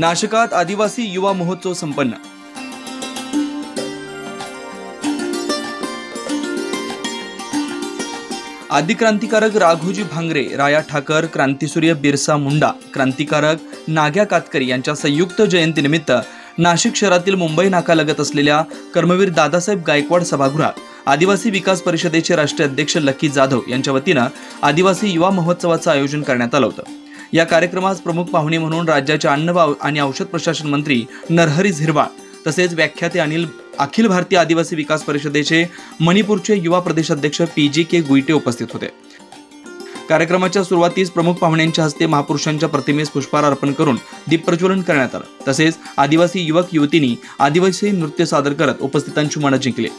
नाशकात आदिवासी युवा महोत्सव संपन्न। आदि क्रांतिकारक राघोजी भांगरे, राया ठाकर, क्रांतिसूर्य बिरसा मुंडा, क्रांतिकारक नाग्या कातकरी यांच्या संयुक्त जयंतीनिमित्त नाशिक शहरातील मुंबई नाकालगत असलेल्या कर्मवीर दादासाहेब गायकवाड सभागृहात आदिवासी विकास परिषदेचे राष्ट्रीय अध्यक्ष लकी जाधव यांच्या वतीनं आदिवासी युवा महोत्सवाचं आयोजन करण्यात आलं होतं। या कार्यक्रमास प्रमुख पाहुणे म्हणून राज्याचे अन्न आणि औषध प्रशासन मंत्री नरहरी झिरवाळ तसेच व्याख्याते अखिल भारतीय आदिवासी विकास परिषदेचे मणिपूरचे युवा प्रदेशाध्यक्ष PGK गुईटे उपस्थित होते। कार्यक्रमाच्या सुरुवातीस प्रमुख पाहुण्यांच्या हस्ते महापुरुषांच्या प्रतिमेस पुष्पहार अर्पण करून दीप प्रज्वलन करण्यात आलं। तसेच आदिवासी युवक युवतींनी आदिवासी नृत्य सादर करत उपस्थितांची मनं जिंकली।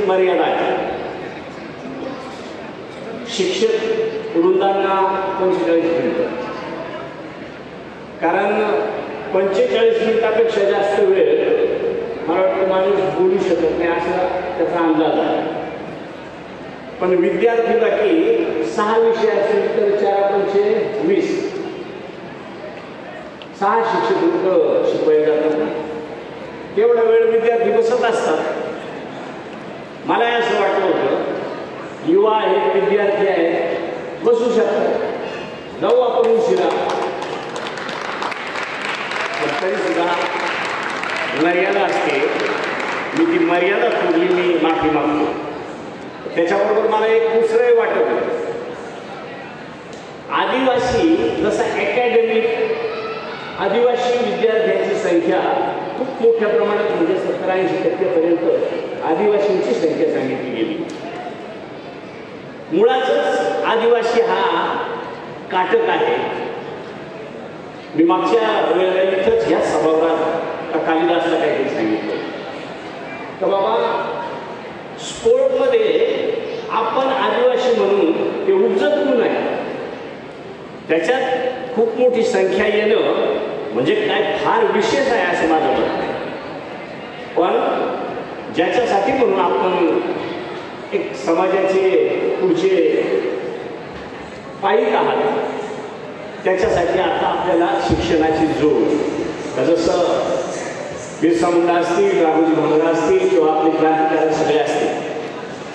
मर्यादा आहे। शिक्षक वृंदांना 45 मिनिटं, कारण 45 मिनिटापेक्षा जास्त वेळ मला वाटतं माणूस बोलू शकत नाही असा त्याचा अंदाज आहे। पण विद्यार्थीला की 6 विषय असतील तर 4×5 = 20, 6 शिक्षक शिकवायला जातात। तेवढा वेळ विद्यार्थी बसत असतात। मला असं वाटलं होतं युवा आहेत, विद्यार्थी आहेत, बसू शकतात, जाऊ आपण उशिरा, तरी सुद्धा मर्यादा असते। मी ती मर्यादा तोडली, मी माफी मागतो। त्याच्याबरोबर मला एक दुसरंही वाटत होतं, आदिवासी जसा अकॅडमिक आदिवासी विद्यार्थ्यांची संख्या खूप मोठ्या प्रमाणात म्हणजे 70-80% आदिवासींची संख्या सांगितली गेली। मुळातच आदिवासी हा काटक आहे। मी मागच्या वेळेला इथंच ह्या सभागृहात कालिदासला काहीतरी सांगितलं तर बाबा स्पोर्टमध्ये आपण आदिवासी म्हणून ते उपजत नाही, त्याच्यात खूप मोठी संख्या येणं म्हणजे काय फार विशेष आहे असं माझं मत आहे। पण ज्याच्यासाठी म्हणून आपण एक समाजाचे पुढचे पाईक आहात, त्याच्यासाठी आता आपल्याला शिक्षणाची जोड, जसं बिरसा मुंडा असतील, राघोजी भांगरे असतील किंवा आपले क्रांतिकारक सगळे असतील,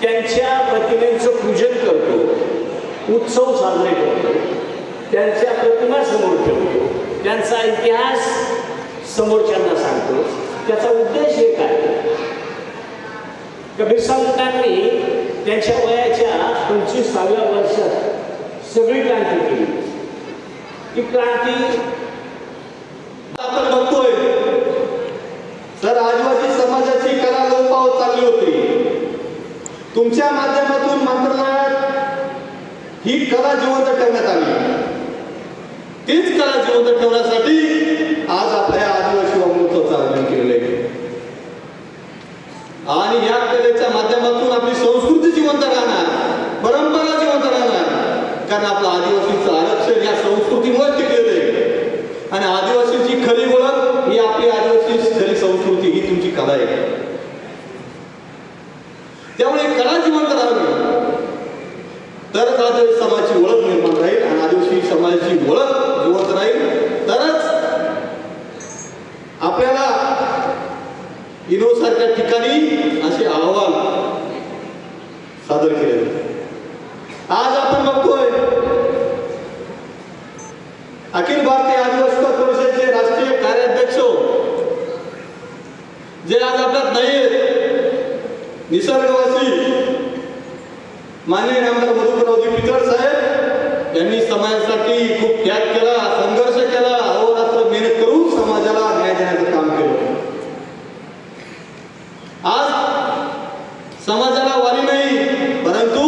त्यांच्या प्रतिमेचं पूजन करतो, उत्सव साजरे करतो, त्यांच्या प्रतिमा समोर ठेवतो, त्यांचा इतिहास समोरच्यांना सांगतो। त्याचा उद्देश एक आहे की बिरसा मुंडांनी त्यांच्या वयाच्या 25व्या वर्षात सगळी क्रांती केली। ती क्रांती आपण बघतोय तर आदिवासी समाजाची कला लोप पावत चालली होती। तुमच्या माध्यमातून मंत्रालयात ही कला जिवंत ठेवण्यात आली। तीच कला जिवंत ठेवण्यासाठी आज आपल्या आदिवासी महोत्सवाचं आयोजन केलेलं आहे आणि या कलेच्या माध्यमातून आपली संस्कृती जिवंत राहणार, परंपरा जिवंत राहणार, कारण आपलं आदिवासीचं आरक्षण या संस्कृतीमुळे टिकलेलं आहे आणि आदिवासीची खरी ओळख ही आपली आदिवासी खरी संस्कृती, ही तुमची कला आहे। त्यामुळे कला जिवंत राहावी तरच आदिवासी समाजाची ओळख निर्माण राहील आणि आदिवासी समाजाची ओळख जिवंत राहील तरच आपल्याला इनोसारख्या ठिकाणी असे अहवाल सादर केले जातात। आज आपण बघतोय अखिल भारतीय आदिवासी विकास परिषदेचे राष्ट्रीय कार्याध्यक्ष जे आज आपल्यात नाही आहेत, निसर्गवासी माननीय आमदार मधुकररावजी पिचड साहेब यांनी समाजासाठी खूप त्याग केला, संघर्ष केला, अहोरात्र मेहनत करून समाजाला न्याय देण्याचं काम केलं। आज समाजाला वाली नाही परंतु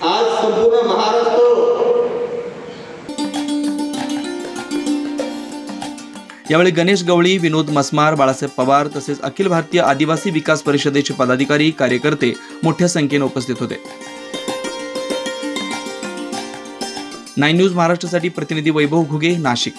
आज संपूर्ण महाराष्ट्र यावेळी गणेश गवळी, विनोद मस्मार, बाळासाहेब पवार तसेच अखिल भारतीय आदिवासी विकास परिषदेचे पदाधिकारी, कार्यकर्ते मोठ्या संख्येने उपस्थित होते. 9 न्यूज महाराष्ट्रासाठी प्रतिनिधी वैभव घुगे, नाशिक.